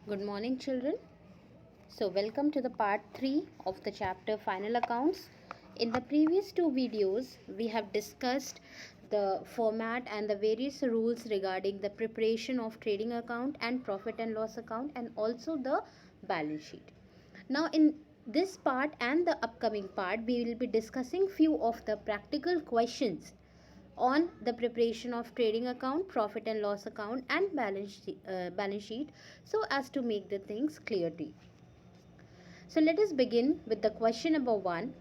Good morning, children. So, welcome to the part 3 of the chapter Final Accounts. In the previous two videos, we have discussed the format and the various rules regarding the preparation of trading account and profit and loss account and also the balance sheet. Now, in this part and the upcoming part, we will be discussing few of the practical questions on the preparation of trading account, profit and loss account and balance sheet so as to make the things clear to you. So let us begin with the question number 1.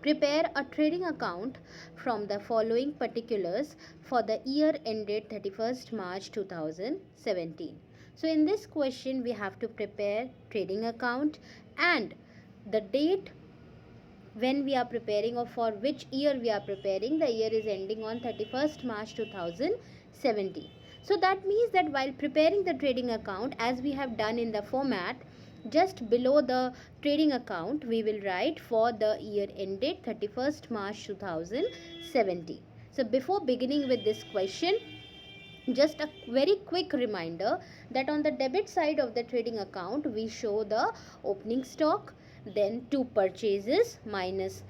Prepare a trading account from the following particulars for the year ended 31st March 2017. So in this question we have to prepare trading account and the date when we are preparing or for which year we are preparing. The year is ending on 31st March 2017. So that means that while preparing the trading account, as we have done in the format, just below the trading account we will write for the year ended 31st March 2017. So before beginning with this question, just a very quick reminder that on the debit side of the trading account we show the opening stock, then two purchases minus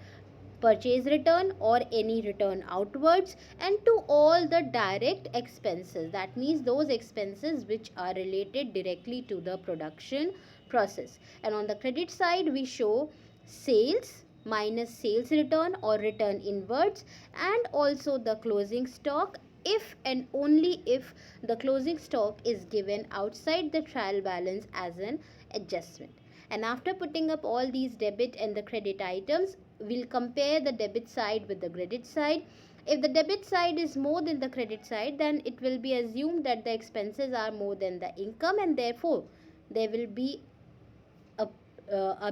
purchase return or any return outwards, and to all the direct expenses, that means those expenses which are related directly to the production process. And on the credit side we show sales minus sales return or return inwards, and also the closing stock if and only if the closing stock is given outside the trial balance as an adjustment. And after putting up all these debit and the credit items, we'll compare the debit side with the credit side. If the debit side is more than the credit side, then it will be assumed that the expenses are more than the income, and therefore there will be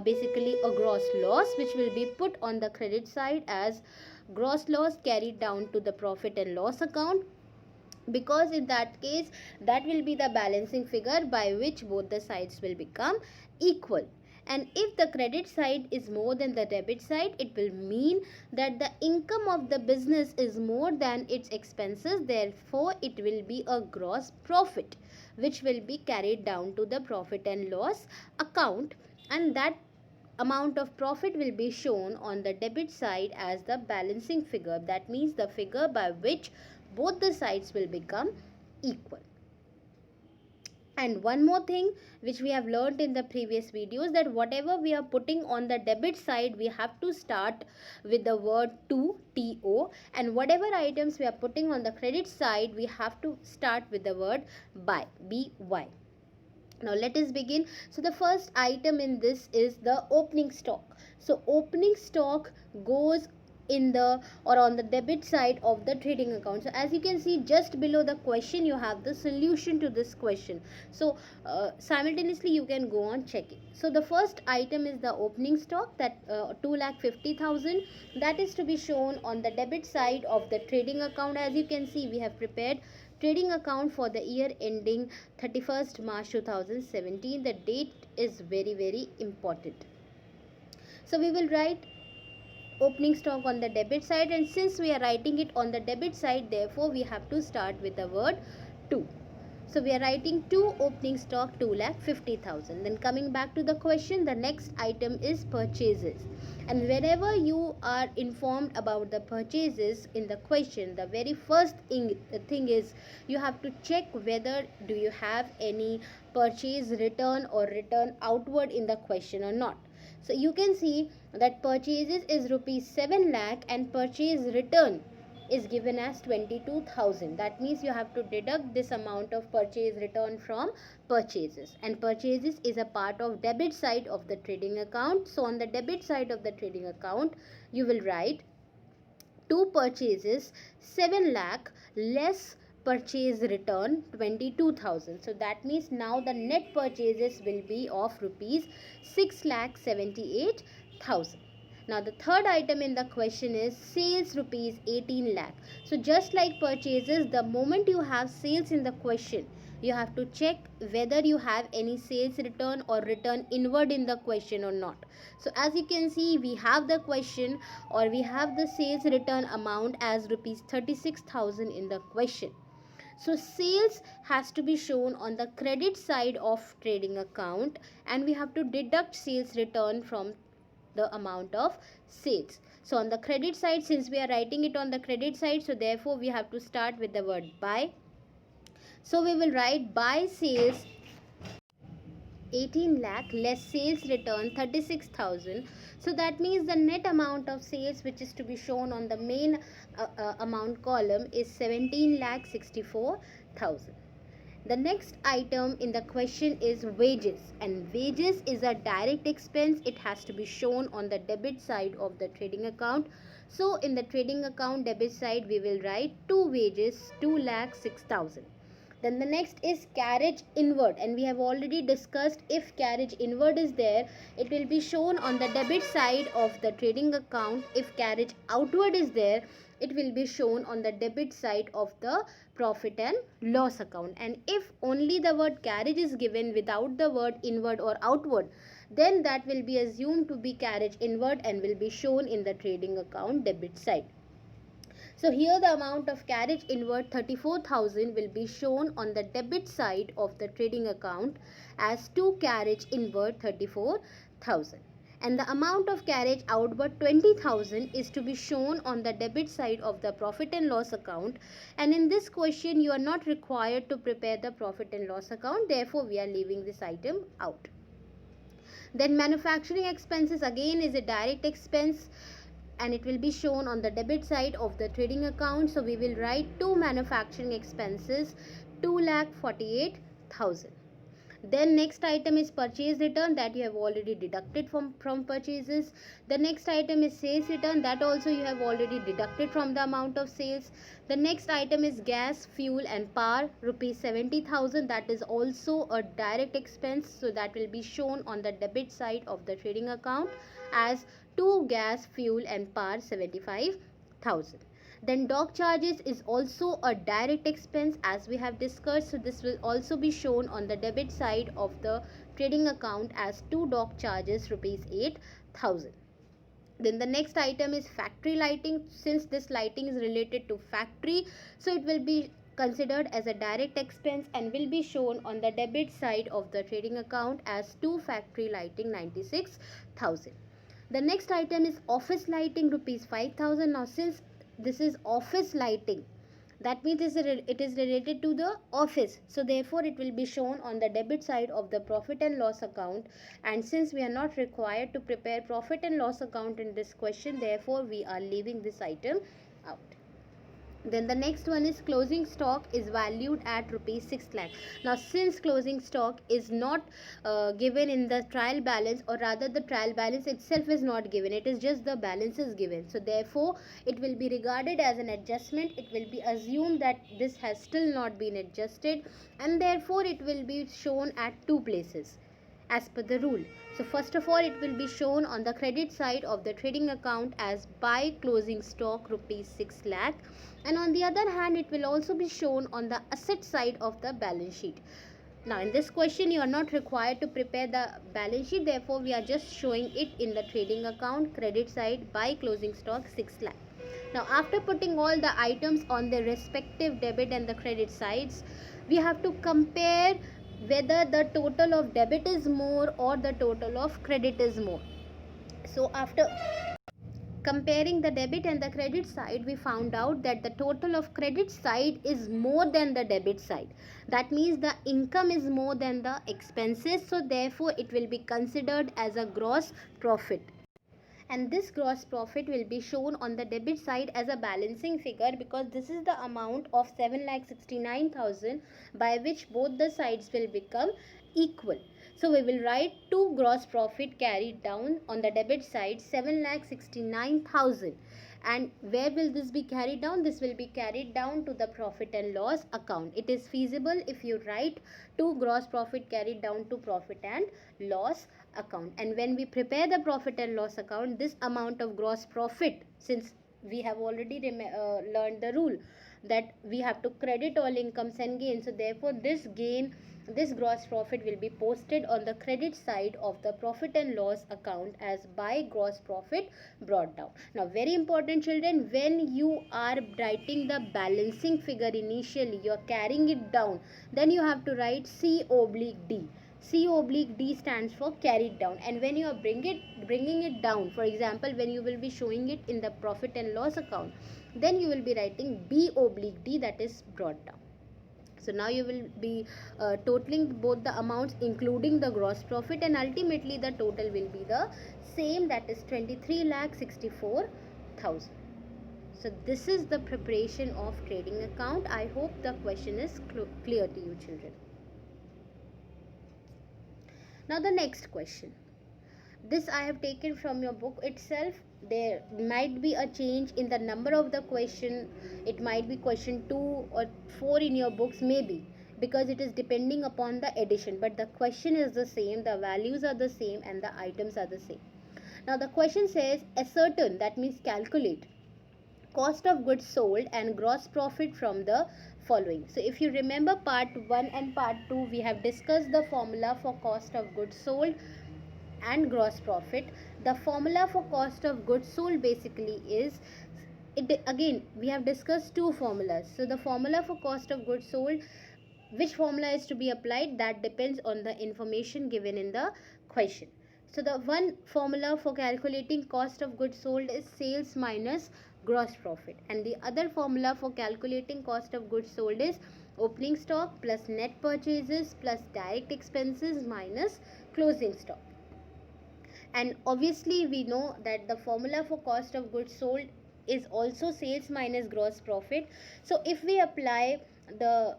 basically a gross loss which will be put on the credit side as gross loss carried down to the profit and loss account, because in that case that will be the balancing figure by which both the sides will become equal. And if the credit side is more than the debit side, it will mean that the income of the business is more than its expenses, therefore it will be a gross profit which will be carried down to the profit and loss account, and that amount of profit will be shown on the debit side as the balancing figure, that means the figure by which both the sides will become equal. And one more thing which we have learned in the previous videos, that whatever we are putting on the debit side we have to start with the word to, and whatever items we are putting on the credit side we have to start with the word by, by. Now let us begin. So the first item in this is the opening stock. So opening stock goes in the or on the debit side of the trading account. So as you can see, just below the question you have the solution to this question. So simultaneously you can go on checking. So the first item is the opening stock, that 2,50,000, that is to be shown on the debit side of the trading account. As you can see, we have prepared trading account for the year ending 31st March 2017. The date is very important. So we will write opening stock on the debit side, and since we are writing it on the debit side, therefore we have to start with the word to. So we are writing to opening stock 2,50,000. Then coming back to the question, the next item is purchases. And whenever you are informed about the purchases in the question, the very first thing is you have to check whether do you have any purchase return or return outward in the question or not. So you can see that purchases is rupees 7 lakh and purchase return is given as 22,000. That means you have to deduct this amount of purchase return from purchases, and purchases is a part of debit side of the trading account. So on the debit side of the trading account you will write two purchases 7 lakh less purchase return 22,000. So that means now the net purchases will be of rupees 6,78,000. Now the third item in the question is sales rupees 18 lakh. So just like purchases, the moment you have sales in the question, you have to check whether you have any sales return or return inward in the question or not. So as you can see, we have the question or we have the sales return amount as rupees 36,000 in the question. So sales has to be shown on the credit side of trading account, and we have to deduct sales return from the amount of sales. So on the credit side, since we are writing it on the credit side, so therefore we have to start with the word buy. So we will write buy sales 18 lakh less sales return 36,000. So that means the net amount of sales which is to be shown on the main amount column is 17 lakh 64,000. The next item in the question is wages, and wages is a direct expense. It has to be shown on the debit side of the trading account. So in the trading account debit side we will write two wages 2 lakh 6,000. Then the next is carriage inward, and we have already discussed if carriage inward is there, it will be shown on the debit side of the trading account. If carriage outward is there, it will be shown on the debit side of the profit and loss account. And if only the word carriage is given without the word inward or outward, then that will be assumed to be carriage inward and will be shown in the trading account debit side. So here the amount of carriage inward 34,000 will be shown on the debit side of the trading account as 2 carriage inward 34,000. And the amount of carriage outward 20,000 is to be shown on the debit side of the profit and loss account. And in this question you are not required to prepare the profit and loss account, therefore we are leaving this item out. Then manufacturing expenses again is a direct expense, and it will be shown on the debit side of the trading account. So we will write two manufacturing expenses 2,48,000. Then next item is purchase return, that you have already deducted from purchases. The next item is sales return, that also you have already deducted from the amount of sales. The next item is gas, fuel and power, rupees 70,000, that is also a direct expense, so that will be shown on the debit side of the trading account as 2 gas, fuel and power 75,000. Then dock charges is also a direct expense as we have discussed, so this will also be shown on the debit side of the trading account as 2 dock charges rupees 8,000. Then the next item is factory lighting. Since this lighting is related to factory, so it will be considered as a direct expense and will be shown on the debit side of the trading account as 2 factory lighting 96,000. The next item is office lighting rupees 5,000. Now since this is office lighting, that means it is related to the office, so therefore it will be shown on the debit side of the profit and loss account. And since we are not required to prepare profit and loss account in this question, therefore we are leaving this item out. Then the next one is closing stock is valued at rupees 6 lakh. Now since closing stock is not given in the trial balance, or rather the trial balance itself is not given, it is just the balance is given, so therefore it will be regarded as an adjustment. It will be assumed that this has still not been adjusted, and therefore it will be shown at two places as per the rule. So first of all, it will be shown on the credit side of the trading account as buy closing stock rupees 6 lakh, and on the other hand it will also be shown on the asset side of the balance sheet. Now in this question you are not required to prepare the balance sheet, therefore we are just showing it in the trading account credit side buy closing stock 6 lakh. Now after putting all the items on their respective debit and the credit sides, we have to compare whether the total of debit is more or the total of credit is more. So after comparing the debit and the credit side, we found out that the total of credit side is more than the debit side. That means the income is more than the expenses, so therefore it will be considered as a gross profit. And this gross profit will be shown on the debit side as a balancing figure, because this is the amount of 7,69,000 by which both the sides will become equal. So we will write to gross profit carried down on the debit side 7,69,000. And where will this be carried down? This will be carried down to the profit and loss account. It is feasible if you write to gross profit carried down to profit and loss account. And when we prepare the profit and loss account, this amount of gross profit, since we have already learned the rule that we have to credit all incomes and gains, so therefore this gain this gross profit will be posted on the credit side of the profit and loss account as by gross profit brought down. Now, very important children, when you are writing the balancing figure initially, you are carrying it down, then you have to write C oblique D. C oblique D stands for carried down, and when you are bringing it down, for example, when you will be showing it in the profit and loss account, then you will be writing B oblique D, that is brought down. So now you will be totaling both the amounts including the gross profit, and ultimately the total will be the same, that is 23,64,000. So this is the preparation of trading account. I hope the question is clear to you children. Now the next question. This I have taken from your book itself. There might be a change in the number of the question. It might be question 2 or 4 in your books, maybe, because it is depending upon the edition, but the question is the same, the values are the same, and the items are the same. Now the question says ascertain, that means calculate, cost of goods sold and gross profit from the following. So if you remember part 1 and part 2, we have discussed the formula for cost of goods sold and gross profit. The formula for cost of goods sold basically is, again we have discussed two formulas. So the formula for cost of goods sold, which formula is to be applied, that depends on the information given in the question. So the one formula for calculating cost of goods sold is sales minus gross profit, and the other formula for calculating cost of goods sold is opening stock plus net purchases plus direct expenses minus closing stock. And obviously we know that the formula for cost of goods sold is also sales minus gross profit. So if we apply the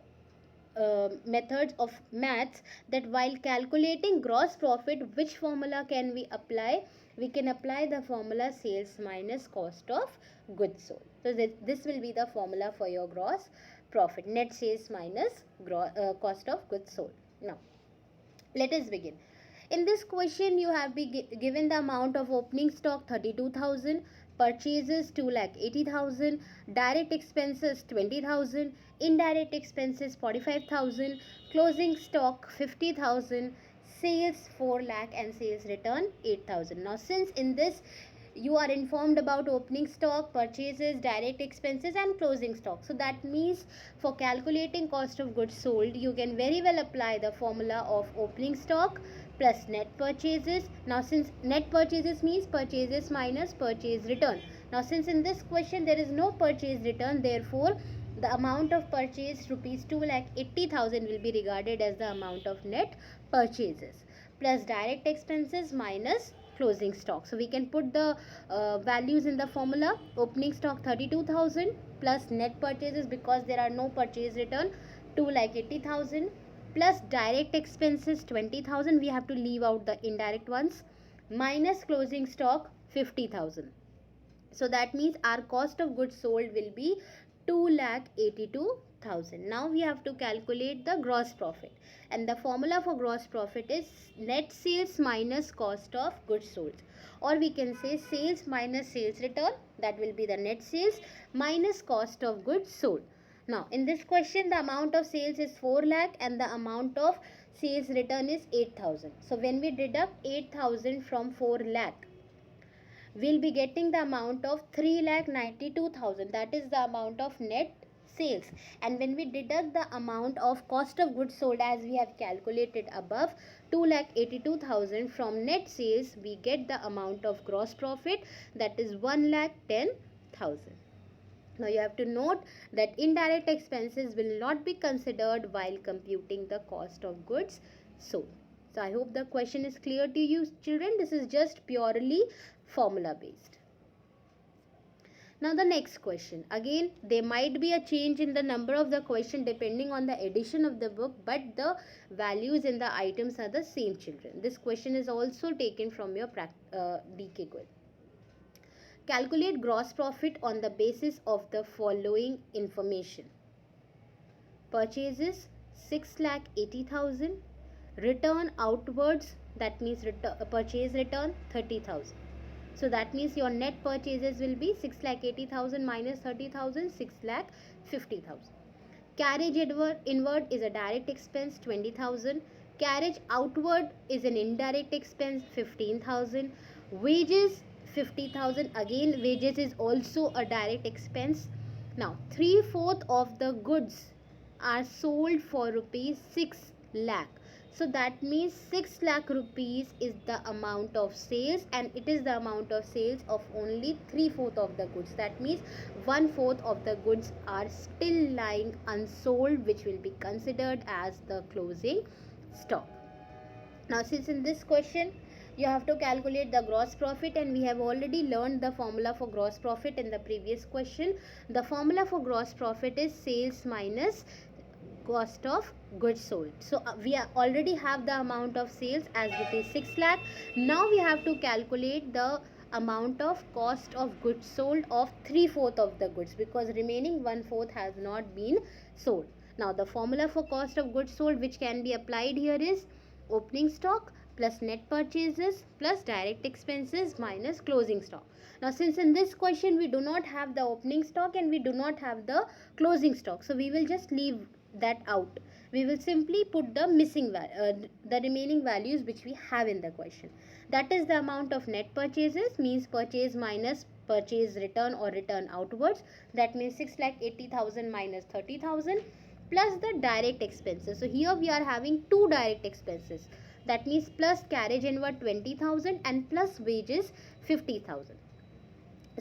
methods of maths, that while calculating gross profit, which formula can we apply? We can apply the formula sales minus cost of goods sold. So this will be the formula for your gross profit, net sales minus cost of goods sold. Now let us begin. In this question, you have been given the amount of opening stock 32,000, purchases 2,80,000, direct expenses 20,000, indirect expenses 45,000, closing stock 50,000, sales 4 lakh, and sales return 8,000. Now, since in this you are informed about opening stock, purchases, direct expenses, and closing stock, so that means for calculating cost of goods sold, you can very well apply the formula of opening stock plus net purchases. Now since net purchases means purchases minus purchase return. Now since in this question there is no purchase return, therefore the amount of purchase rupees 2,80,000 will be regarded as the amount of net purchases, plus direct expenses minus closing stock. So we can put the values in the formula. Opening stock 32,000 plus net purchases, because there are no purchase return, 2,80,000, plus direct expenses 20,000, we have to leave out the indirect ones, minus closing stock 50,000. So that means our cost of goods sold will be 2,82,000. Now we have to calculate the gross profit, and the formula for gross profit is net sales minus cost of goods sold, or we can say sales minus sales return, that will be the net sales minus cost of goods sold. Now in this question the amount of sales is 4 lakh and the amount of sales return is 8,000. So when we deduct 8,000 from 4 lakh, we'll be getting the amount of 3,92,000, that is the amount of net sales. And when we deduct the amount of cost of goods sold as we have calculated above, 2,82,000 from net sales, we get the amount of gross profit, that is 1,10,000. Now you have to note that indirect expenses will not be considered while computing the cost of goods sold. So I hope the question is clear to you children. This is just purely formula based. Now the next question. Again, there might be a change in the number of the question depending on the edition of the book, but the values in the items are the same children. This question is also taken from your DK quiz. Calculate gross profit on the basis of the following information. Purchases 6,80,000, return outwards, that means purchase return 30,000. So that means your net purchases will be 6,80,000 minus 30,000, 6,50,000. Carriage inward is a direct expense, 20,000. Carriage outward is an indirect expense, 15,000. Wages, 50,000. Again, wages is also a direct expense. Now, 3/4 of the goods are sold for rupees 6 lakh. So that means 6 lakh rupees is the amount of sales, and it is the amount of sales of only 3/4 of the goods. That means 1/4 of the goods are still lying unsold, which will be considered as the closing stock. Now, since in this question you have to calculate the gross profit, and we have already learned the formula for gross profit in the previous question. The formula for gross profit is sales minus cost of goods sold. So we already have the amount of sales as it is 6 lakh. Now we have to calculate the amount of cost of goods sold of 3/4 of the goods, because remaining 1/4 has not been sold. Now the formula for cost of goods sold which can be applied here is opening stock plus net purchases plus direct expenses minus closing stock. Now since in this question we do not have the opening stock and we do not have the closing stock, so we will just leave that out. We will simply put the the remaining values which we have in the question. That is the amount of net purchases, means purchase minus purchase return or return outwards. That means 6,80,000 minus 30,000 plus the direct expenses. So here we are having two direct expenses. That means plus carriage inward 20,000 and plus wages 50,000.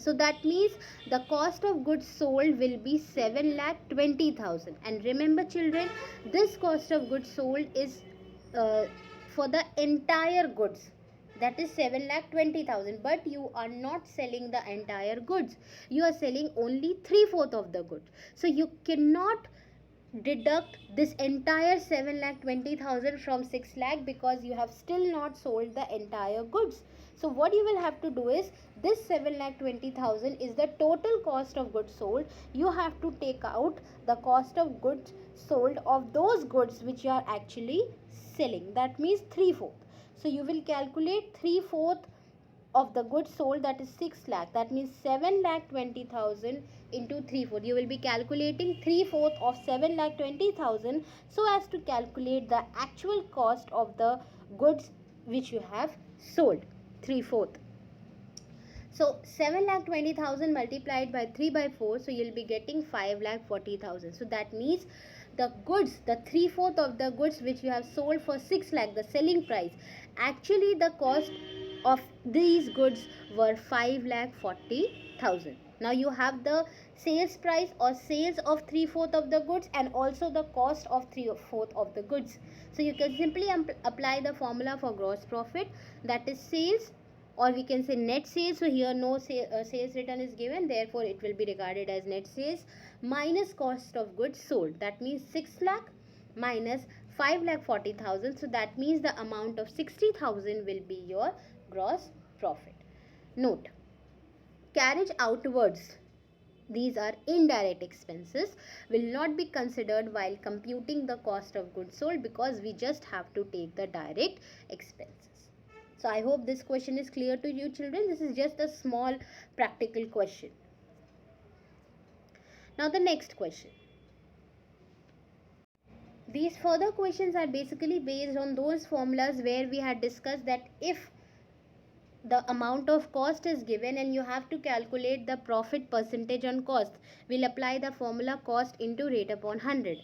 So that means the cost of goods sold will be 7,20,000. And remember children, this cost of goods sold is for the entire goods. That is 7,20,000. But you are not selling the entire goods. You are selling only 3/4 of the goods. So you cannot deduct this entire 7,20,000 from 6 lakh, because you have still not sold the entire goods. So what you will have to do is, this 7,20,000 is the total cost of goods sold. You have to take out the cost of goods sold of those goods which you are actually selling. That means 3/4. So you will calculate 3/4 of the goods sold, that is 6 lakh. That means 7,20,000 into 3/4. You will be calculating 3/4 of 7,20,000 so as to calculate the actual cost of the goods which you have sold. 3/4. So 7,20,000 multiplied by 3/4, so you'll be getting 5,40,000. So that means the goods, the 3/4 of the goods which you have sold for 6 lakh, the selling price, actually the cost of these goods were 5,40,000. Now you have the sales price or sales of 3/4 of the goods and also the cost of 3/4 of the goods. So you can simply apply the formula for gross profit, that is sales, or we can say net sales. So here no sales return is given, therefore it will be regarded as net sales, minus cost of goods sold. That means 6 lakh minus 5,40,000. So that means the amount of 60,000 will be your gross profit. Note, carriage outwards, these are indirect expenses, will not be considered while computing the cost of goods sold, because we just have to take the direct expenses. So I hope this question is clear to you children. This is just a small practical question. Now the next question. These further questions are basically based on those formulas where we had discussed that if the amount of cost is given and you have to calculate the profit percentage on cost, we'll apply the formula cost into rate upon 100.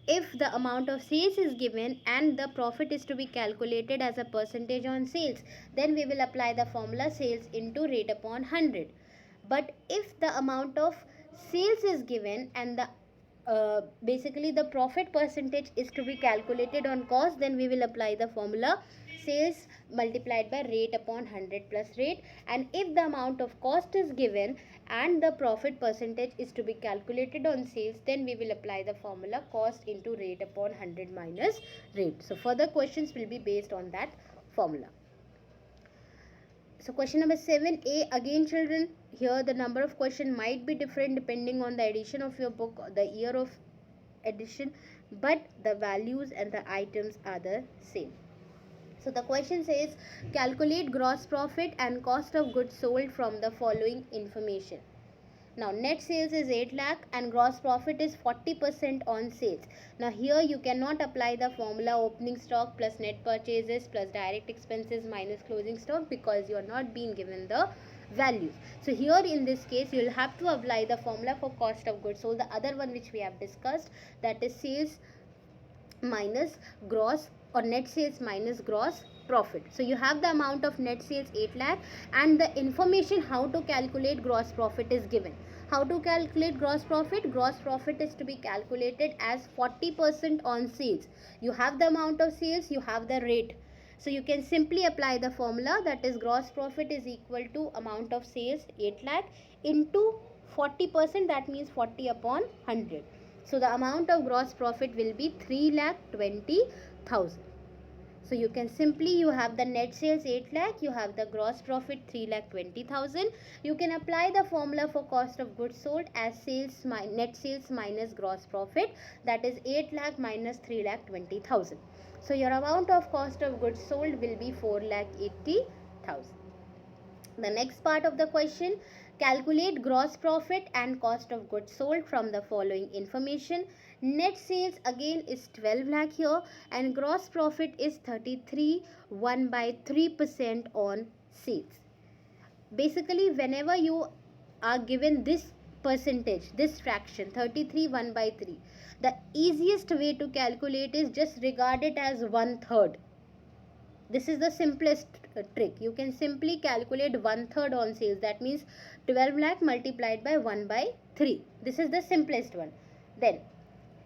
If the amount of sales is given and the profit is to be calculated as a percentage on sales, then we will apply the formula sales into rate upon 100. But if the amount of sales is given and the basically the profit percentage is to be calculated on cost, then we will apply the formula sales multiplied by rate upon 100 plus rate. And if the amount of cost is given and the profit percentage is to be calculated on sales, then we will apply the formula cost into rate upon 100 minus rate. So further questions will be based on that formula. So question number 7a, again children, here the number of question might be different depending on the edition of your book, the year of edition, but the values and the items are the same. So the question says calculate gross profit and cost of goods sold from the following information. Now net sales is 8 lakh and gross profit is 40% on sales. Now here you cannot apply the formula opening stock plus net purchases plus direct expenses minus closing stock, because you are not being given the values. So here in this case you will have to apply the formula for cost of goods sold, the other one which we have discussed, that is sales minus gross or net sales minus gross profit. So you have the amount of net sales 8 lakh and the information how to calculate gross profit is given. How to calculate gross profit? Gross profit is to be calculated as 40% on sales. You have the amount of sales, you have the rate. So you can simply apply the formula, that is gross profit is equal to amount of sales 8 lakh into 40%, that means 40 upon 100. So the amount of gross profit will be 3,20,000. So you can simply, you have the net sales 8 lakh, you have the gross profit 3,20,000. You can apply the formula for cost of goods sold as net sales minus gross profit, that is 8 lakh minus 3,20,000. So your amount of cost of goods sold will be 4,80,000. The next part of the question, calculate gross profit and cost of goods sold from the following information. Net sales again is 12 lakh here and gross profit is 33, 1 by 3% on sales. Basically whenever you are given this percentage, this fraction 33 1 by 3, the easiest way to calculate is just regard it as 1/3. This is the simplest trick. You can simply calculate 1/3 on sales, that means 12 lakh multiplied by 1 by 3. This is the simplest one. Then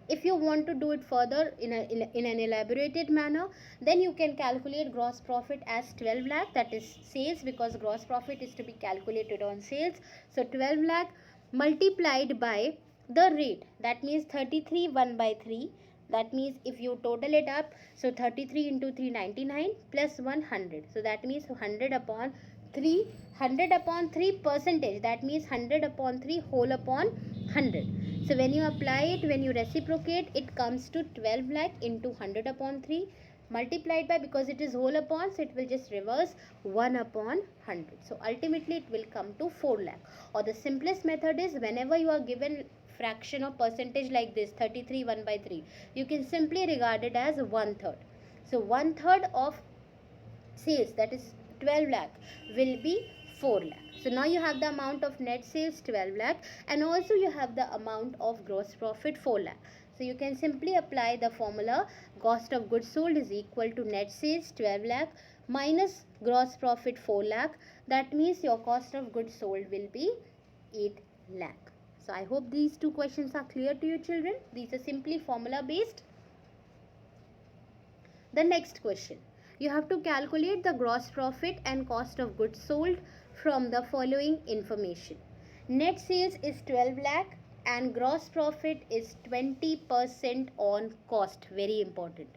if you want to do it further in an elaborated manner, then you can calculate gross profit as 12 lakh, that is sales, because gross profit is to be calculated on sales. So 12 lakh multiplied by the rate, that means 33 1 by 3. That means if you total it up, so 33 into 3 99 plus 100. So that means 100 upon 3, 100 upon 3 percentage, that means 100 upon 3 whole upon 100. So when you apply it, when you reciprocate, it comes to 12 lakh into 100 upon 3 multiplied by, because it is whole upon, so it will just reverse 1 upon 100. So ultimately it will come to 4 lakh. Or the simplest method is, whenever you are given fraction or percentage like this 33 1 by 3, you can simply regard it as 1/3. So 1/3 of sales, that is 12 lakh, will be 4 lakh. So now you have the amount of net sales 12 lakh and also you have the amount of gross profit 4 lakh. So you can simply apply the formula, cost of goods sold is equal to net sales 12 lakh minus gross profit 4 lakh. That means your cost of goods sold will be 8 lakh. So I hope these two questions are clear to you children. These are simply formula based. The next question, you have to calculate the gross profit and cost of goods sold from the following information. Net sales is 12 lakh and gross profit is 20% on cost. Very important.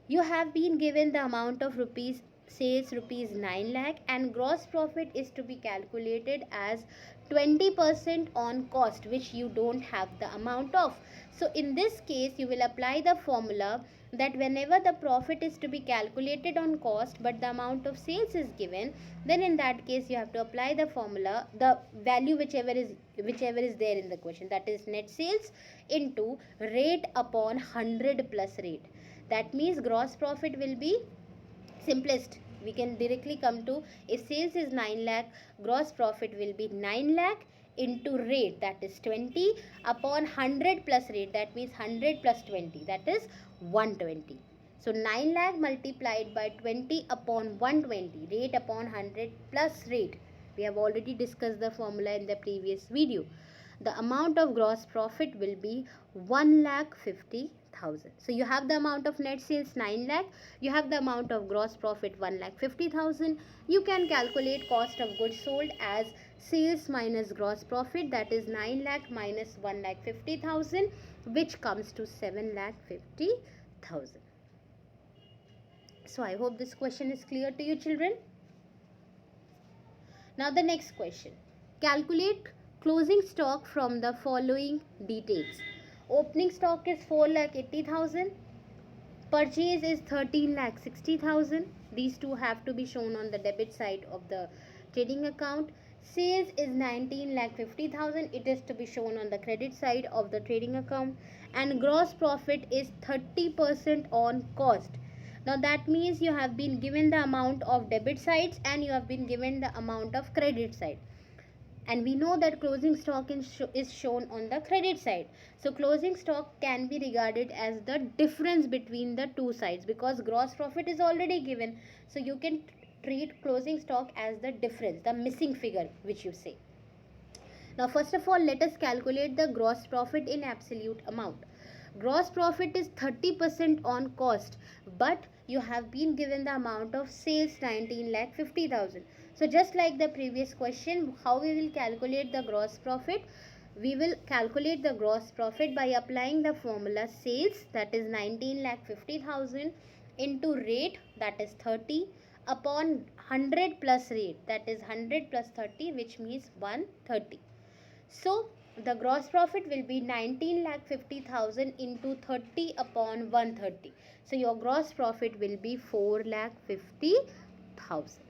You have been given the amount of rupees sales rupees 9 lakh and gross profit is to be calculated as 20% on cost, which you don't have the amount of. So in this case you will apply the formula that whenever the profit is to be calculated on cost but the amount of sales is given, then in that case you have to apply the formula, the value whichever is there in the question, that is net sales into rate upon 100 plus rate. That means gross profit will be simplest. We can directly come to, if sales is 9 lakh, gross profit will be 9 lakh into rate, that is 20 upon 100 plus rate, that means 100 plus 20, that is 120. So 9 lakh multiplied by 20 upon 120, rate upon 100 plus rate. We have already discussed the formula in the previous video. The amount of gross profit will be 1,50,000. So you have the amount of net sales 9 lakh, you have the amount of gross profit 1,50,000. You can calculate cost of goods sold as sales minus gross profit, that is 9 lakh minus 1,50,000, which comes to 7,50,000. So I hope this question is clear to you children. Now the next question, calculate closing stock from the following details. Opening stock is 4,80,000. Purchase is 13,60,000. These two have to be shown on the debit side of the trading account. Sales is 19,50,000. It is to be shown on the credit side of the trading account. And gross profit is 30% on cost. Now that means you have been given the amount of debit sides and you have been given the amount of credit side, and we know that closing stock is shown on the credit side. So closing stock can be regarded as the difference between the two sides, because gross profit is already given, so you can treat closing stock as the difference, the missing figure which you say. Now first of all, let us calculate the gross profit in absolute amount. Gross profit is 30% on cost, but you have been given the amount of sales 19,50,000. So just like the previous question, how we will calculate the gross profit? We will calculate the gross profit by applying the formula sales, that is 19,50,000, into rate, that is 30, upon 100 plus rate, that is 100 plus 30, which means 130. So the gross profit will be 19,50,000 into 30 upon 130. So your gross profit will be 4,50,000.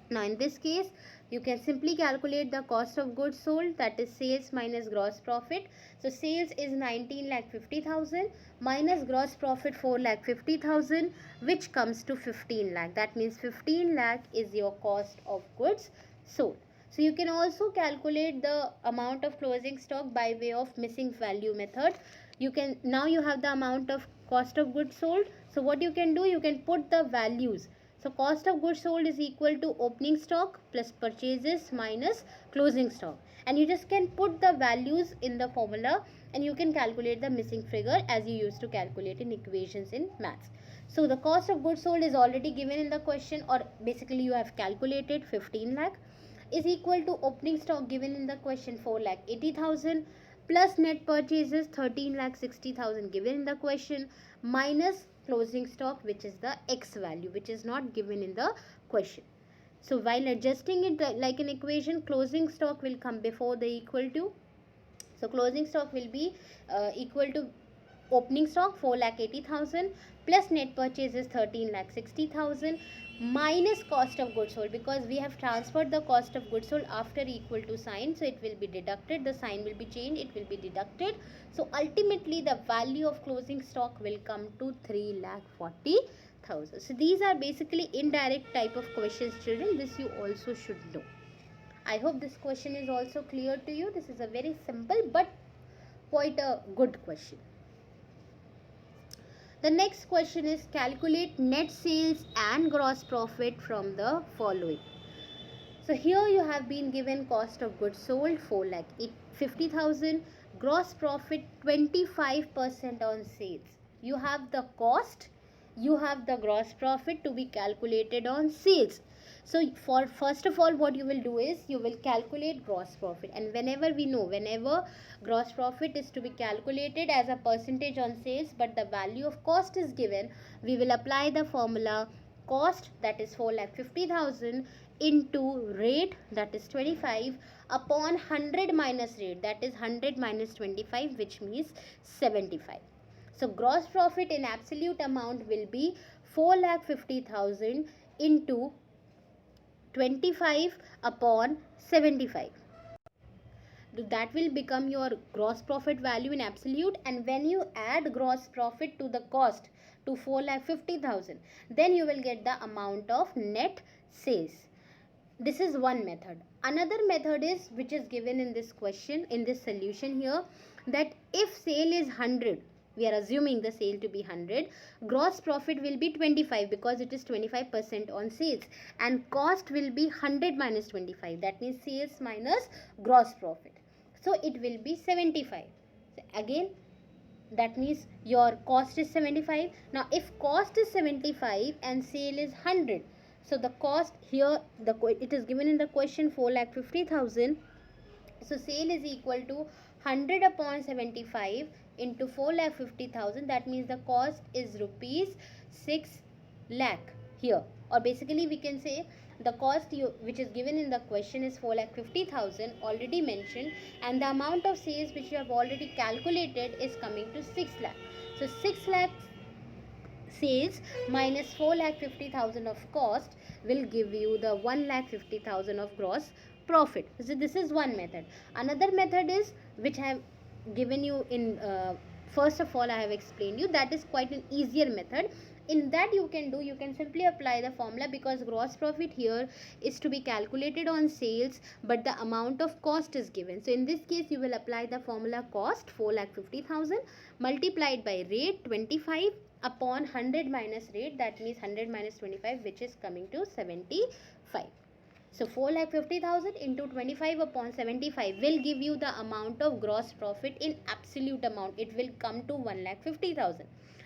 Now in this case, you can simply calculate the cost of goods sold, that is sales minus gross profit. So sales is 19,50,000 minus gross profit 4,50,000, which comes to 15 lakh. That means 15 lakh is your cost of goods sold. So you can also calculate the amount of closing stock by way of missing value method. Now you have the amount of cost of goods sold. So what you can do, you can put the values. So cost of goods sold is equal to opening stock plus purchases minus closing stock. And you just can put the values in the formula and you can calculate the missing figure as you used to calculate in equations in maths. So the cost of goods sold is already given in the question, or basically you have calculated 15 lakh, is equal to opening stock given in the question 4,80,000 plus net purchases 13,60,000 given in the question minus closing stock, which is the X value, which is not given in the question. So while adjusting it like an equation, closing stock will come before the equal to. So closing stock will be equal to opening stock 4,80,000 plus net purchase is 13,60,000 minus cost of goods sold, because we have transferred the cost of goods sold after equal to sign, so it will be deducted, the sign will be changed, it will be deducted. So ultimately the value of closing stock will come to 3,40,000. So these are basically indirect type of questions, children. This you also should know. I hope this question is also clear to you. This is a very simple but quite a good question. The next question is calculate net sales and gross profit from the following. So here you have been given cost of goods sold 4,50,000, gross profit 25% on sales. You have the cost, you have the gross profit to be calculated on sales. So for first of all, what you will do is you will calculate gross profit, and whenever gross profit is to be calculated as a percentage on sales but the value of cost is given, we will apply the formula cost, that is 4,50,000, into rate, that is 25, upon 100 minus rate, that is 100 minus 25, which means 75. So gross profit in absolute amount will be 4,50,000 into 25 upon 75. That will become your gross profit value in absolute, and when you add gross profit to the cost to 4,50,000, then you will get the amount of net sales. This is one method. Another method is, which is given in this question, in this solution here, that if sale is 100, we are assuming the sale to be 100, gross profit will be 25 because it is 25% on sales, and cost will be 100 minus 25, that means sales minus gross profit. So it will be 75. So again, that means your cost is 75. Now if cost is 75 and sale is 100, so the cost here, it is given in the question 4,50,000. So sale is equal to 100 upon 75 into 4,50,000. That means the cost is rupees 6 lakh here, or basically we can say the cost which is given in the question is 4,50,000 already mentioned, and the amount of sales which you have already calculated is coming to 6 lakh. So 6 lakh sales minus 4,50,000 of cost will give you the 1,50,000 of gross profit. So this is one method. Another method is, which I have given you in first of all I have explained you, that is quite an easier method. In that you can do, you can simply apply the formula, because gross profit here is to be calculated on sales, but the amount of cost is given. So in this case you will apply the formula cost 4,50,000 multiplied by rate 25 upon 100 minus rate, that means 100 minus 25, which is coming to 75. So 4,50,000 into 25 upon 75 will give you the amount of gross profit in absolute amount. It will come to 1,50,000.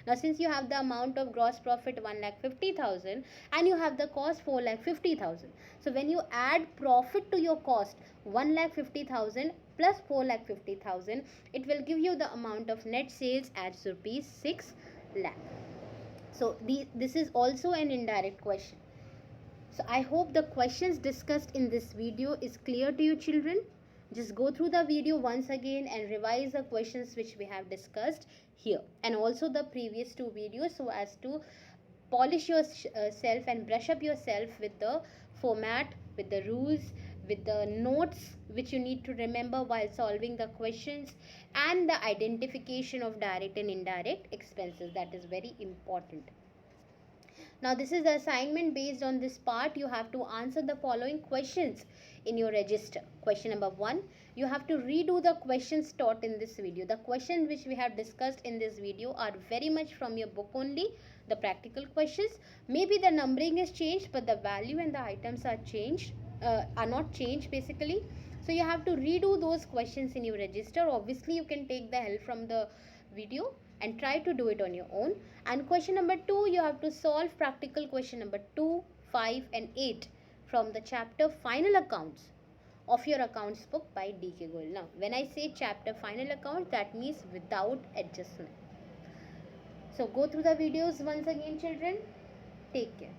Now since you have the amount of gross profit 1,50,000 and you have the cost 4,50,000. So when you add profit to your cost 1,50,000 plus 4,50,000, it will give you the amount of net sales as rupees 6 lakh. So this is also an indirect question. So I hope the questions discussed in this video is clear to you children. Just go through the video once again and revise the questions which we have discussed here, and also the previous two videos, so as to polish yourself and brush up yourself with the format, with the rules, with the notes which you need to remember while solving the questions, and the identification of direct and indirect expenses. That is very important. Now this is the assignment. Based on this part, you have to answer the following questions in your register. Question number 1, you have to redo the questions taught in this video. The questions which we have discussed in this video are very much from your book only, the practical questions. Maybe the numbering is changed, but the value and the items are changed, are not changed basically. So you have to redo those questions in your register. Obviously you can take the help from the video and try to do it on your own. And question number 2, you have to solve practical question number 2, 5 and 8 from the chapter Final Accounts of your accounts book by D.K. Goyal. Now when I say chapter Final Accounts, that means without adjustment. So go through the videos once again children. Take care.